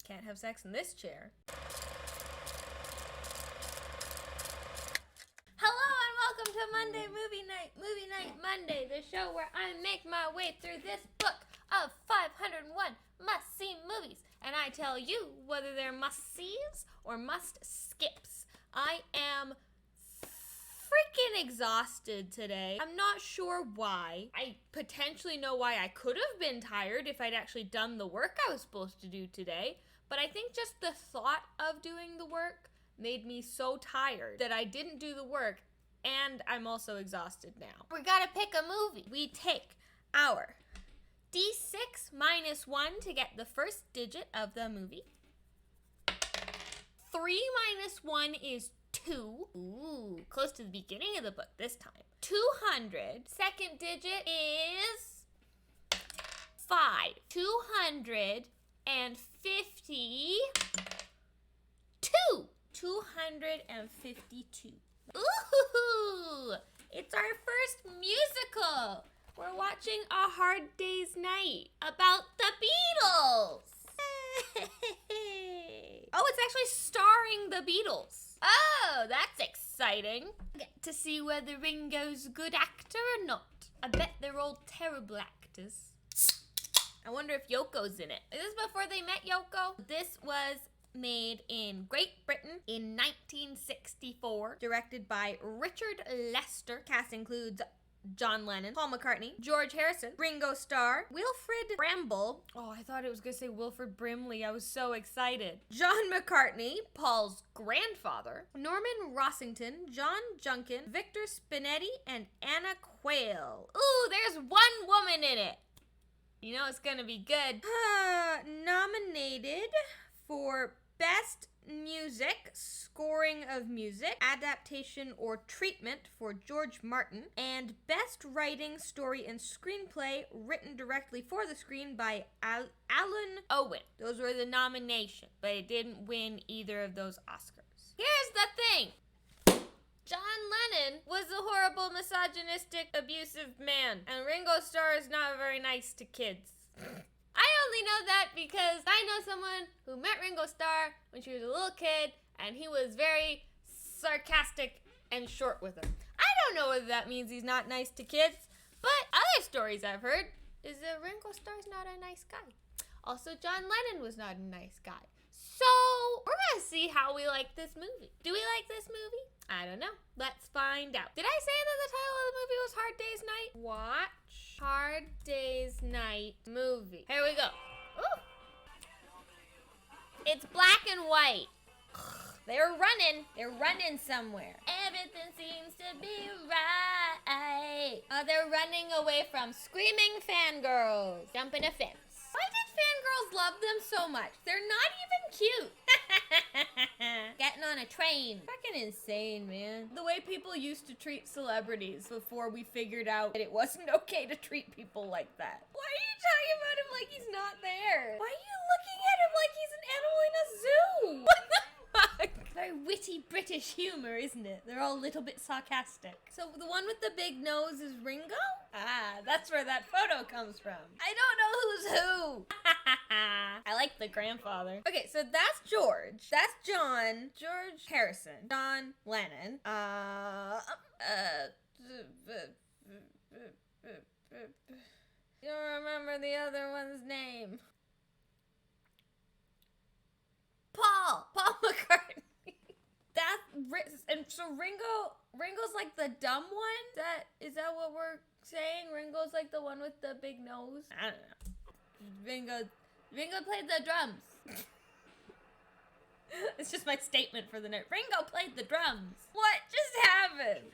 Can't have sex in this chair. Hello and welcome to Monday Movie Night Monday, the show where I make my way through this book of 501 must-see movies, and I tell you whether they're must-sees or must-skips. I am freaking exhausted today. I'm not sure why. I potentially know why I could have been tired if I'd actually done the work I was supposed to do today, but I think just the thought of doing the work made me so tired that I didn't do the work, and I'm also exhausted now. We gotta pick a movie. We take our D6 minus 1 to get the first digit of the movie. 3 minus 1 is 2. Ooh, close to the beginning of the book this time. 200. Second digit is 5. 252. 252. Ooh, it's our first musical. We're watching A Hard Day's Night about the Beatles. Oh, it's actually starring the Beatles. Oh, that's exciting. Get to see whether Ringo's a good actor or not. I bet they're all terrible actors. I wonder if Yoko's in it. Is this before they met Yoko? This was made in Great Britain in 1964, directed by Richard Lester. Cast includes John Lennon, Paul McCartney, George Harrison, Ringo Starr, Wilfrid Bramble. Oh, I thought it was going to say Wilfrid Brimley. I was so excited. John McCartney, Paul's grandfather, Norman Rossington, John Junkin, Victor Spinetti, and Anna Quayle. Ooh, there's one woman in it. You know it's going to be good. Nominated for Best Music, Scoring of Music, Adaptation or Treatment for George Martin, and Best Writing, Story, and Screenplay written directly for the screen by Alan Owen. Those were the nominations, but it didn't win either of those Oscars. Here's the thing. John Lennon was a horrible, misogynistic, abusive man, and Ringo Starr is not very nice to kids. I only know that because I know someone who met Ringo Starr when she was a little kid, and he was very sarcastic and short with her. I don't know whether that means he's not nice to kids, but other stories I've heard is that Ringo Starr's not a nice guy. Also, John Lennon was not a nice guy. So, we're gonna see how we like this movie. Do we like this movie? I don't know. Let's find out. Did I say that the title of the movie was Hard Day's Night? Watch Hard Day's Night movie. Here we go. Ooh. It's black and white. They're running somewhere. Everything seems to be right. Oh, they're running away from screaming fangirls. Jumping a fence. Why did fangirls love them so much? They're not even cute. Getting on a train. Fucking insane, man. The way people used to treat celebrities before we figured out that it wasn't okay to treat people like that. Why are you talking about him like he's not there? Why are you looking at him like he's an animal in a zoo? What the fuck? Very witty British humor, isn't it? They're all a little bit sarcastic. So the one with the big nose is Ringo? Ah, that's where that photo comes from. I don't know who's who. I like the grandfather. Okay, so that's George. That's John. George Harrison. John Lennon. You don't remember the other one's name. Paul McCartney. And so Ringo's like the dumb one? Is that what we're saying? Ringo's like the one with the big nose? I don't know. Ringo played the drums. It's just my statement for the night. Ringo played the drums. What just happened?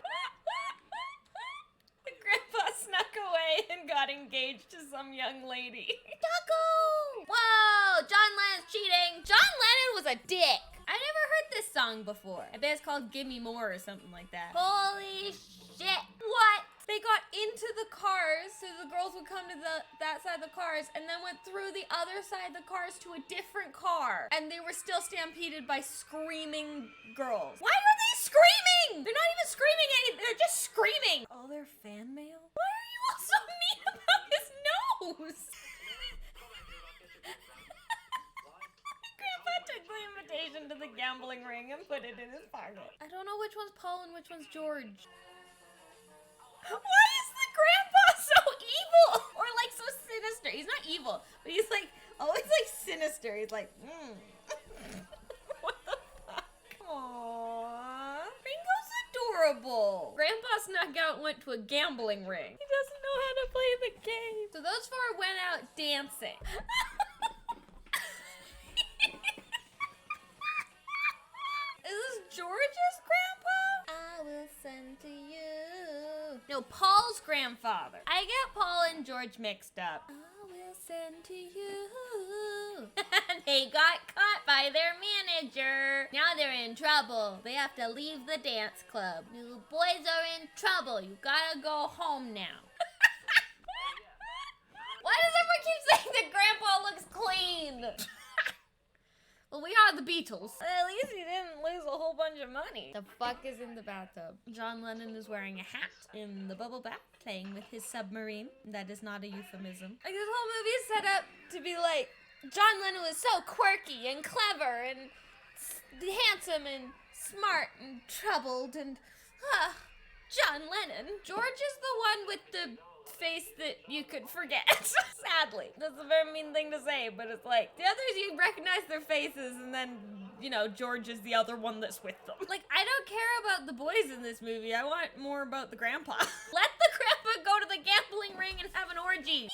The grandpa snuck away and got engaged to some young lady. Taco! Whoa! John Lennon's cheating. John Lennon was a dick. I never heard this song before. I bet it's called Gimme More or something like that. Holy shit. What? They got into the cars, so the girls would come to that side of the cars, and then went through the other side of the cars to a different car. And they were still stampeded by screaming girls. Why are they screaming? They're not even screaming anything. They're just screaming. Oh, they're fan mail? Why are you all so mean about his nose? target. I don't know which one's Paul and which one's George. Why is the grandpa so evil? Or like so sinister? He's not evil, but he's like always like sinister. He's like, What the fuck? Aww. Ringo's adorable. Grandpa snuck out and went to a gambling ring. He doesn't know how to play the game. So those four went out dancing. Is this George's grandpa? I will send to you. No, Paul's grandfather. I get Paul and George mixed up. I will send to you. They got caught by their manager. Now they're in trouble. They have to leave the dance club. You boys are in trouble. You gotta go home now. Why does everyone keep saying that Grandpa looks clean? Well, we are the Beatles. At least he didn't lose a whole bunch of money. The fuck is in the bathtub? John Lennon is wearing a hat in the bubble bath, playing with his submarine. That is not a euphemism. Like, this whole movie is set up to be like, John Lennon was so quirky and clever and handsome and smart and troubled and, John Lennon. George is the one with the face that you could forget. Sadly. That's a very mean thing to say, but it's like, the others you recognize their faces and then, you know, George is the other one that's with them. Like, I don't care about the boys in this movie. I want more about the grandpa. Let the grandpa go to the gambling ring and have an orgy.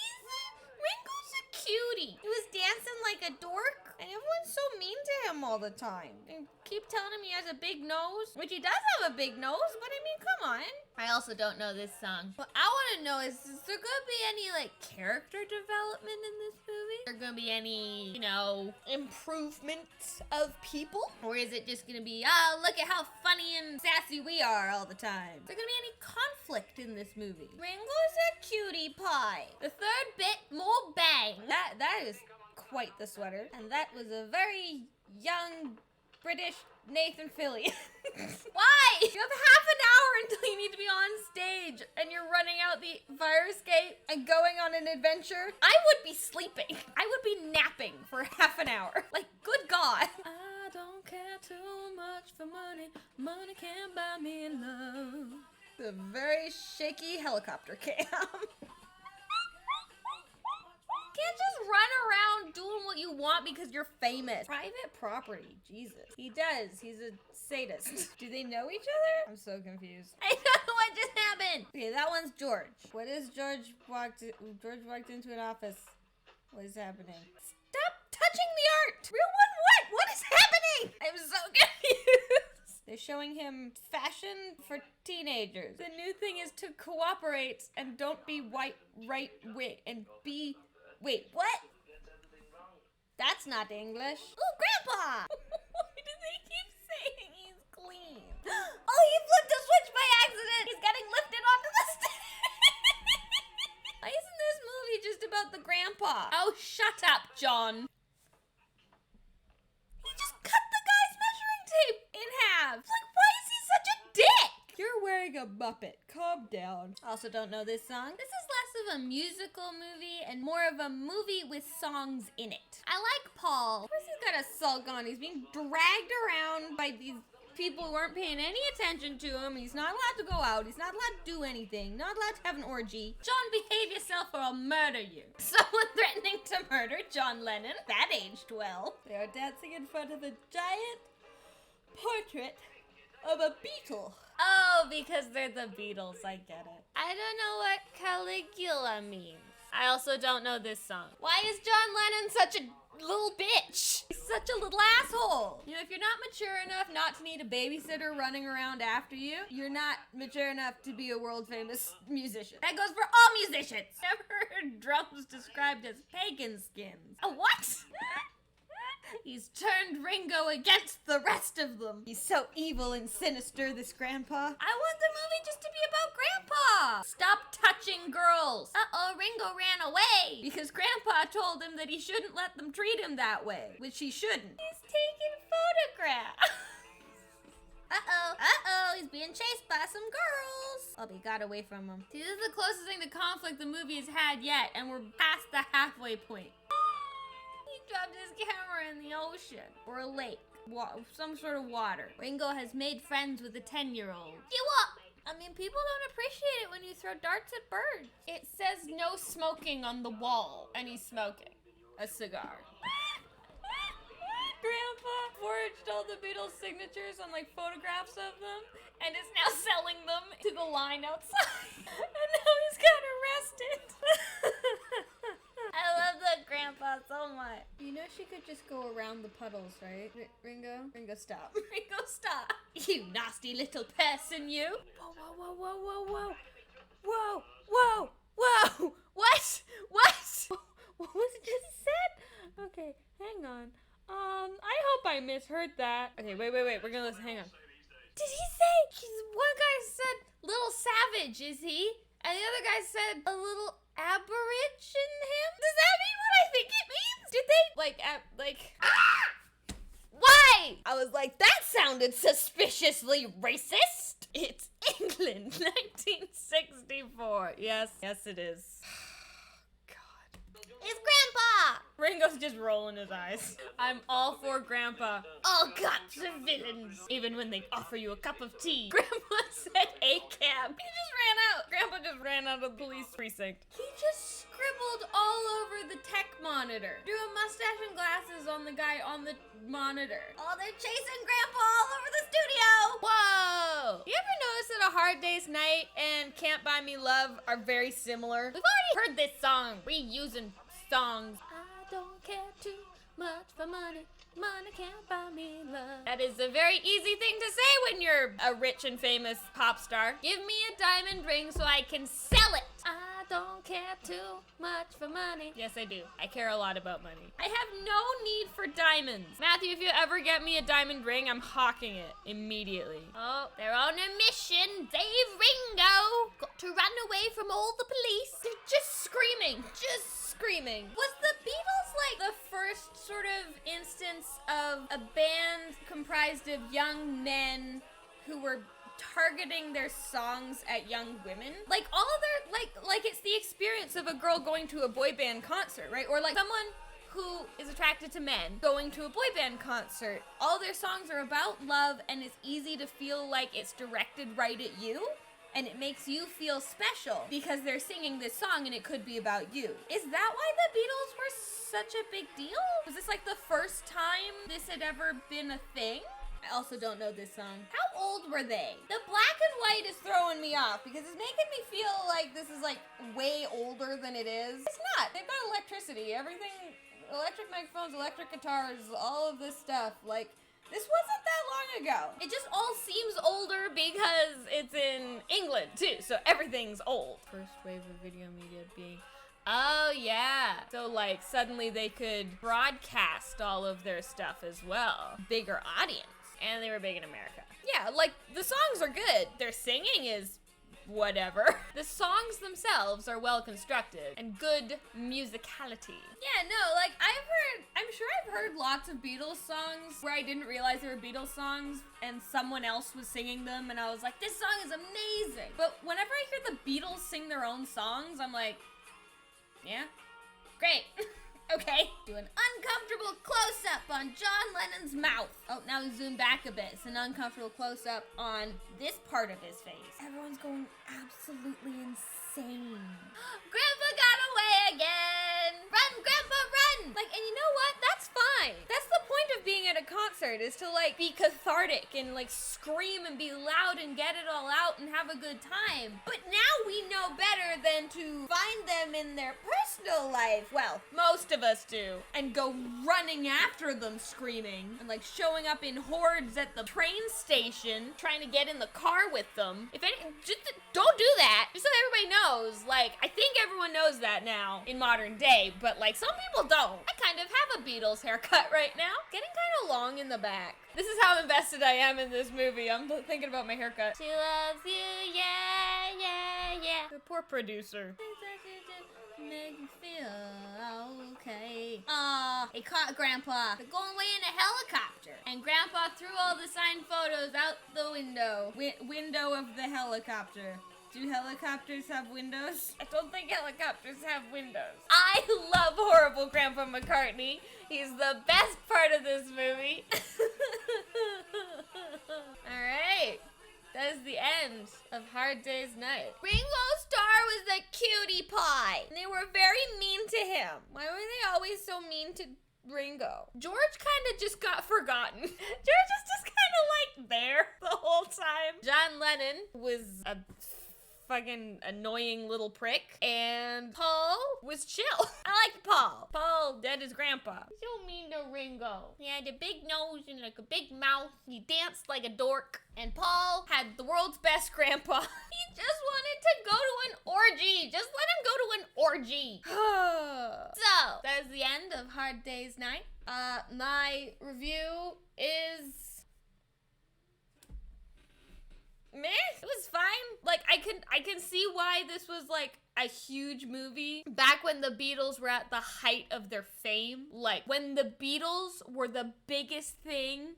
Ringo's a cutie. He was dancing like a dork, and everyone's so mean to him all the time. They keep telling him he has a big nose, which he does have a big nose, but I mean, come on. I also don't know this song. What I want to know is there gonna be any, like, character development in this movie? Is there gonna be any, you know, improvement of people? Or is it just gonna be, oh, look at how funny and sassy we are all the time? Is there gonna be any conflict in this movie? Ringo's a cutie pie. The third bit, more bang. That is quite the sweater. And that was a very young British Nathan Fillion. Why? You have half an hour until you need to be on stage and you're running out the fire escape and going on an adventure. I would be sleeping. I would be napping for half an hour. Like, good God. I don't care too much for money. Money can't buy me love. The very shaky helicopter cam. Can't just run around doing what you want because you're famous. Private property, Jesus. He does. He's a sadist. Do they know each other? I'm so confused. I don't know what just happened. Okay, that one's George. What is George walked into an office. What is happening? Stop touching the art. Real one what? What is happening? I'm so confused. They're showing him fashion for teenagers. The new thing is to cooperate and don't be right wing and be. Wait, what? That's not English. Oh, Grandpa! Why do they keep saying he's clean? Oh, he flipped a switch by accident! He's getting lifted onto the stage! Why isn't this movie just about the grandpa? Oh, shut up, John. He just cut the guy's measuring tape in half. Like, why is he such a dick? You're wearing a Muppet. Calm down. Also don't know this song. This is less of a musical movie and more of a movie with songs in it. I like Paul. Of course he's got a sulk on. He's being dragged around by these people who aren't paying any attention to him. He's not allowed to go out. He's not allowed to do anything. Not allowed to have an orgy. John, behave yourself or I'll murder you. Someone threatening to murder John Lennon. That aged well. They are dancing in front of a giant portrait of a beetle. Oh, because they're the Beatles. I get it. I don't know what Caligula means. I also don't know this song. Why is John Lennon such a little bitch? He's such a little asshole. You know, if you're not mature enough not to need a babysitter running around after you, you're not mature enough to be a world famous musician. That goes for all musicians. Never heard drums described as pagan skins. A what? He's turned Ringo against the rest of them. He's so evil and sinister, this grandpa. I want the movie just to be about Grandpa. Stop touching girls. Uh-oh, Ringo ran away because Grandpa told him that he shouldn't let them treat him that way, which he shouldn't. He's taking photographs. Uh-oh, he's being chased by some girls. Oh, he got away from him. See, this is the closest thing to conflict the movie has had yet, and we're past the halfway point. He dropped his camera in the ocean or a lake. some sort of water. Ringo has made friends with a 10-year-old. You what? I mean, people don't appreciate it when you throw darts at birds. It says no smoking on the wall, and he's smoking a cigar. Grandpa forged all the Beatles signatures on like photographs of them and is now selling them to the line outside. And now he's got arrested. I love that Grandpa so much. You know she could just go around the puddles, right? Ringo? Ringo, stop. Ringo, stop. You nasty little person, you. Whoa, whoa, whoa, whoa, whoa, whoa. Whoa, whoa, whoa. What? What? What was it just said? Okay, hang on. I hope I misheard that. Okay, wait. We're gonna listen. Hang on. Did he say? One guy said, "Little savage, is he?" And the other guy said, "A little aberrage in him." Does that mean what I think it means? Did they Why? I was like, that sounded suspiciously racist. It's England, 1964. Yes, it is. It's Grandpa! Ringo's just rolling his eyes. I'm all for Grandpa. All cops are villains. Even when they offer you a cup of tea. Grandpa said a cab. He just ran out. Grandpa just ran out of the police precinct. He just scribbled all over the tech monitor. Drew a mustache and glasses on the guy on the monitor. Oh, they're chasing Grandpa all over the studio. Whoa! You ever notice that A Hard Day's Night and Can't Buy Me Love are very similar? We've already heard this song. Reusing songs. I don't care too much for money. Money can't buy me love. That is a very easy thing to say when you're a rich and famous pop star. Give me a diamond ring so I can sell it. I don't care too much for money. Yes, I do. I care a lot about money. I have no need for diamonds. Matthew, if you ever get me a diamond ring, I'm hawking it immediately. Oh, they're on a mission. Dave Ringo got to run away from all the police. They're just screaming. Was the Beatles like the first sort of instance of a band comprised of young men who were targeting their songs at young women? Like all of their, like it's the experience of a girl going to a boy band concert, right? Or like someone who is attracted to men going to a boy band concert. All their songs are about love, and it's easy to feel like it's directed right at you. And it makes you feel special because they're singing this song and it could be about you. Is that why the Beatles were such a big deal? Was this like the first time this had ever been a thing? I also don't know this song. How old were they? The black and white is throwing me off because it's making me feel like this is like way older than it is. It's not. They've got electricity, everything, electric microphones, electric guitars, all of this stuff. Like, this wasn't that long ago. It just all seems older because it's in England too, so everything's old. First wave of video media being, oh yeah. So like suddenly they could broadcast all of their stuff as well. Bigger audience. And they were big in America. Yeah, like the songs are good. Their singing is whatever. The songs themselves are well constructed and good musicality. Yeah, no, like I'm sure I've heard lots of Beatles songs where I didn't realize they were Beatles songs and someone else was singing them and I was like, this song is amazing. But whenever I hear the Beatles sing their own songs, I'm like, yeah, great. Okay. Do an uncomfortable close-up on John Lennon's mouth. Oh, now we zoom back a bit. It's an uncomfortable close-up on this part of his face. Everyone's going absolutely insane. Grandpa got away again! Run, Grandpa, run! Like, and you know what? That's fine. That's the point of being at a concert, is to like be cathartic and like scream and be loud and get it all out and have a good time. But now we know better than to find them in their personal life. Well, most of us do. And go running after them screaming. And like showing up in hordes at the train station, trying to get in the car with them. If any, just don't do that. Just so everybody knows. Like, I think everyone knows that now in modern day, but like some people don't. I kind of have a Beatles haircut right now. Getting kind of long in the back. This is how invested I am in this movie. I'm thinking about my haircut. She loves you, yeah, yeah, yeah. The poor producer. Things that you do make me feel okay. They caught Grandpa. They're going away in a helicopter. And Grandpa threw all the signed photos out the window. Window of the helicopter. Do helicopters have windows? I don't think helicopters have windows. I love horrible Grandpa McCartney. He's the best part of this movie. Alright. That is the end of Hard Day's Night. Ringo Starr was a cutie pie. And they were very mean to him. Why were they always so mean to Ringo? George kind of just got forgotten. George is just kind of like there the whole time. John Lennon was a fucking annoying little prick, and Paul was chill. I liked Paul. Paul dead as grandpa. So mean to Ringo. He had a big nose and like a big mouth. He danced like a dork. And Paul had the world's best grandpa. He just wanted to go to an orgy. Just let him go to an orgy. So, that is the end of Hard Day's Night. My review is meh. It was fine. Like, I can see why this was like a huge movie back when the Beatles were at the height of their fame. Like, when the Beatles were the biggest thing.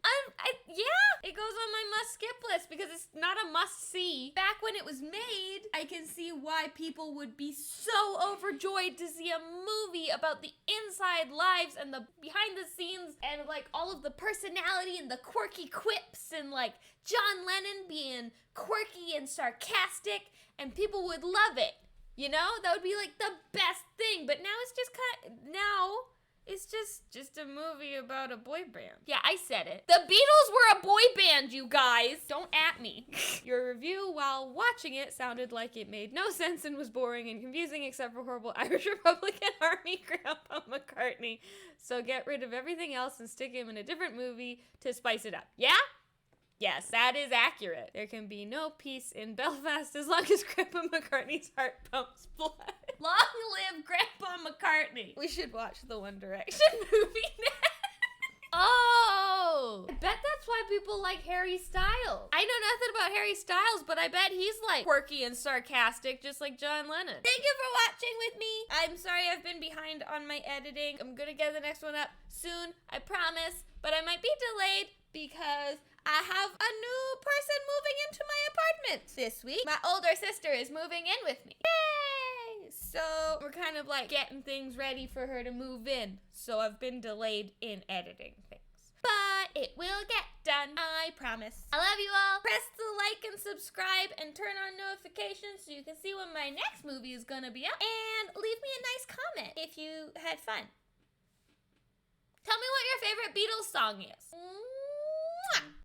Yeah, it goes on my must-skip list because it's not a must-see. Back when it was made, I can see why people would be so overjoyed to see a movie about the inside lives and the behind the scenes and like all of the personality and the quirky quips and like John Lennon being quirky and sarcastic, and people would love it. You know, that would be like the best thing. But now it's just a movie about a boy band. Yeah, I said it. The Beatles were a boy band, you guys. Don't at me. Your review while watching it sounded like it made no sense and was boring and confusing except for horrible Irish Republican Army Grandpa McCartney. So get rid of everything else and stick him in a different movie to spice it up. Yeah? Yes, that is accurate. There can be no peace in Belfast as long as Grandpa McCartney's heart pumps blood. Long live Grandpa McCartney. We should watch the One Direction movie next. Oh, I bet that's why people like Harry Styles. I know nothing about Harry Styles, but I bet he's like quirky and sarcastic, just like John Lennon. Thank you for watching with me. I'm sorry I've been behind on my editing. I'm gonna get the next one up soon, I promise, but I might be delayed because I have a new person moving into my apartment this week. My older sister is moving in with me. Yay! So we're kind of like getting things ready for her to move in. So I've been delayed in editing things. But it will get done, I promise. I love you all. Press the like and subscribe and turn on notifications so you can see when my next movie is gonna be up. And leave me a nice comment if you had fun. Tell me what your favorite Beatles song is. Mwah!